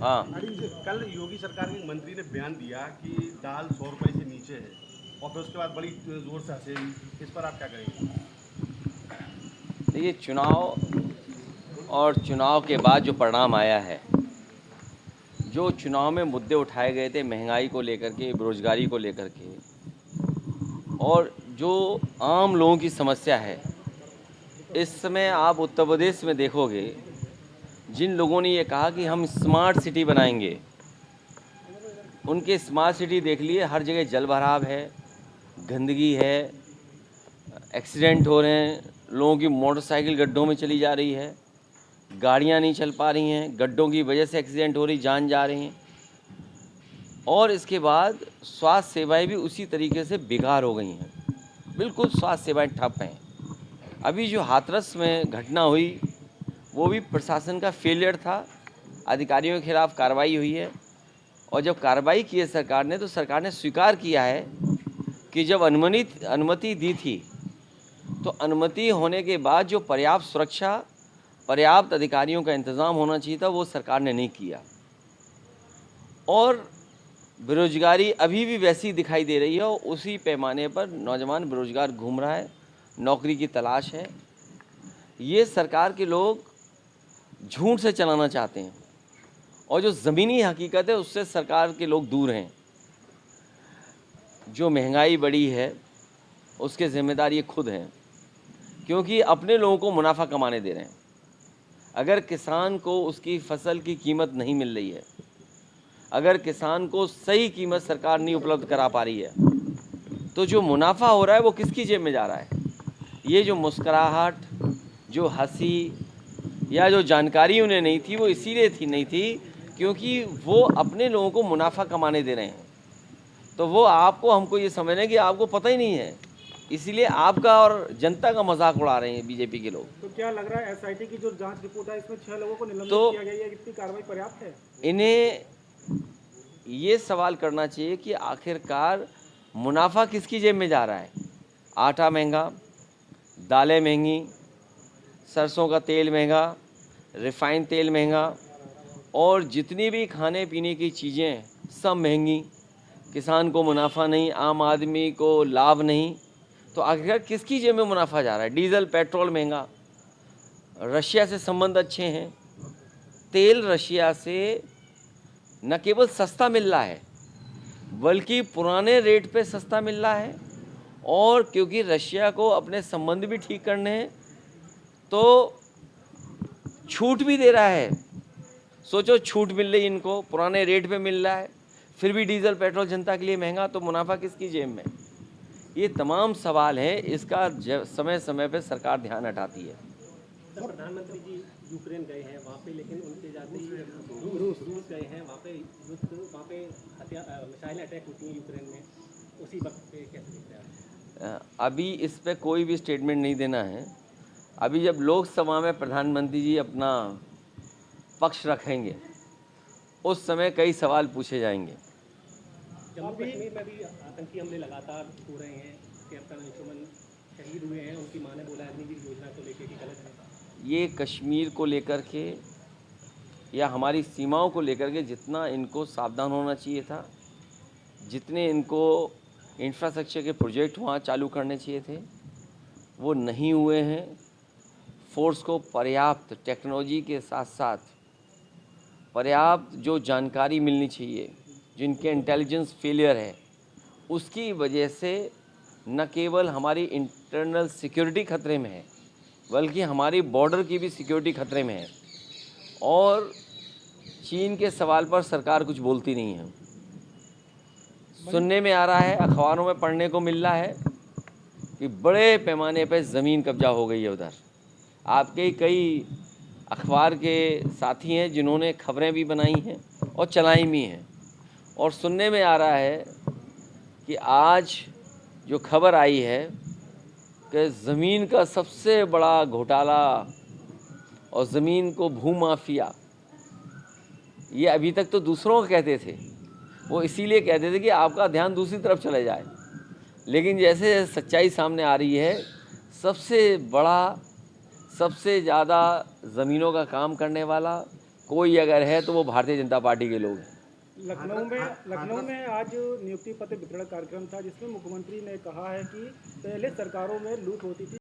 हाँ, कल योगी सरकार के मंत्री ने बयान दिया कि दाल 100 रुपए से नीचे है और फिर उसके बाद बड़ी जोर से हंसे। इस पर आप क्या कहेंगे? देखिए चुनाव और चुनाव के बाद जो परिणाम आया है, जो चुनाव में मुद्दे उठाए गए थे महंगाई को लेकर के, बेरोजगारी को लेकर के, और जो आम लोगों की समस्या है, इस समय आप उत्तर प्रदेश में देखोगे, जिन लोगों ने ये कहा कि हम स्मार्ट सिटी बनाएंगे, उनके स्मार्ट सिटी देख लिए, हर जगह जल भराव है, गंदगी है, एक्सीडेंट हो रहे हैं, लोगों की मोटरसाइकिल गड्ढों में चली जा रही है, गाड़ियां नहीं चल पा रही हैं, गड्ढों की वजह से एक्सीडेंट हो रही, जान जा रही हैं। और इसके बाद स्वास्थ्य सेवाएं भी उसी तरीके से बेकार हो गई हैं, बिल्कुल स्वास्थ्य सेवाएं ठप हैं। अभी जो हाथरस में घटना हुई वो भी प्रशासन का फेलियर था, अधिकारियों के खिलाफ कार्रवाई हुई है, और जब कार्रवाई की है सरकार ने, तो सरकार ने स्वीकार किया है कि जब अनुमति दी थी, तो अनुमति होने के बाद जो पर्याप्त सुरक्षा, पर्याप्त अधिकारियों का इंतज़ाम होना चाहिए था, वो सरकार ने नहीं किया। और बेरोजगारी अभी भी वैसी दिखाई दे रही है, और उसी पैमाने पर नौजवान बेरोजगार घूम रहा है, नौकरी की तलाश है। ये सरकार के लोग झूठ से चलाना चाहते हैं, और जो ज़मीनी हकीकत है उससे सरकार के लोग दूर हैं। जो महंगाई बढ़ी है उसके ज़िम्मेदार ये खुद हैं, क्योंकि अपने लोगों को मुनाफा कमाने दे रहे हैं। अगर किसान को उसकी फसल की कीमत नहीं मिल रही है, अगर किसान को सही कीमत सरकार नहीं उपलब्ध करा पा रही है, तो जो मुनाफा हो रहा है वो किसकी जेब में जा रहा है? ये जो मुस्कुराहट, जो हंसी, या जो जानकारी उन्हें नहीं थी, वो इसीलिए नहीं थी क्योंकि वो अपने लोगों को मुनाफा कमाने दे रहे हैं। तो वो आपको, हमको ये समझना है कि आपको पता ही नहीं है, इसीलिए आपका और जनता का मजाक उड़ा रहे हैं बीजेपी के लोग। तो क्या लग रहा है एसआईटी की जो जांच रिपोर्ट है इसमें 6 लोगों को निलंबित तो किया गया है, कितनी कार्रवाई पर्याप्त है? इन्हें ये सवाल करना चाहिए कि आखिरकार मुनाफा किसकी जेब में जा रहा है? आटा महंगा, दालें महंगी, सरसों का तेल महंगा, रिफाइंड तेल महंगा, और जितनी भी खाने पीने की चीज़ें सब महंगी। किसान को मुनाफा नहीं, आम आदमी को लाभ नहीं, तो आखिरकार किसकी जेब में मुनाफा जा रहा है? डीजल पेट्रोल महंगा, रशिया से संबंध अच्छे हैं, तेल रशिया से न केवल सस्ता मिल रहा है बल्कि पुराने रेट पे सस्ता मिल रहा है, और क्योंकि रशिया को अपने संबंध भी ठीक करने हैं तो छूट भी दे रहा है। सोचो, छूट मिल रही इनको, पुराने रेट पे मिल रहा है, फिर भी डीजल पेट्रोल जनता के लिए महंगा, तो मुनाफा किसकी जेब में? ये तमाम सवाल हैं, इसका समय समय पे सरकार ध्यान हटाती है। सर, प्रधानमंत्री जी यूक्रेन गए हैं वहाँ पे, लेकिन उनके जाते ही रूस गए हैं वहाँ पे मिसाइल अटैक होती हैं यूक्रेन में, उसी वक्त पे कैसे दिख रहा है? अभी इस पे कोई भी स्टेटमेंट नहीं देना है। अभी जब लोकसभा में प्रधानमंत्री जी अपना पक्ष रखेंगे, उस समय कई सवाल पूछे जाएंगे। जम्मू कश्मीर में भी आतंकी हमले लगातार हो रहे हैं, कैप्टन अंशुमन शहीद हुए हैं, उनकी मां ने बोला अग्निवीर योजना को लेकर कि गलत है। ये कश्मीर को लेकर के या हमारी सीमाओं को लेकर के जितना इनको सावधान होना चाहिए था, जितने इनको इंफ्रास्ट्रक्चर के प्रोजेक्ट वहाँ चालू करने चाहिए थे, वो नहीं हुए हैं। फोर्स को पर्याप्त टेक्नोलॉजी के साथ साथ पर्याप्त जो जानकारी मिलनी चाहिए, जिनके इंटेलिजेंस फेलियर है, उसकी वजह से न केवल हमारी इंटरनल सिक्योरिटी खतरे में है बल्कि हमारी बॉर्डर की भी सिक्योरिटी खतरे में है। और चीन के सवाल पर सरकार कुछ बोलती नहीं है। सुनने में आ रहा है, अखबारों में पढ़ने को मिल रहा है कि बड़े पैमाने पर ज़मीन कब्जा हो गई है उधर। आपके कई अखबार के साथी हैं जिन्होंने खबरें भी बनाई हैं और चलाई भी हैं, और सुनने में आ रहा है कि आज जो खबर आई है कि ज़मीन का सबसे बड़ा घोटाला और ज़मीन को भूमाफिया, ये अभी तक तो दूसरों को कहते थे, वो इसीलिए कहते थे कि आपका ध्यान दूसरी तरफ चले जाए, लेकिन जैसे सच्चाई सामने आ रही है, सबसे बड़ा, सबसे ज़्यादा ज़मीनों का काम करने वाला कोई अगर है तो वो भारतीय जनता पार्टी के लोग हैं। लखनऊ में आज नियुक्ति पत्र वितरण कार्यक्रम था जिसमें मुख्यमंत्री ने कहा है कि पहले सरकारों में लूट होती थी।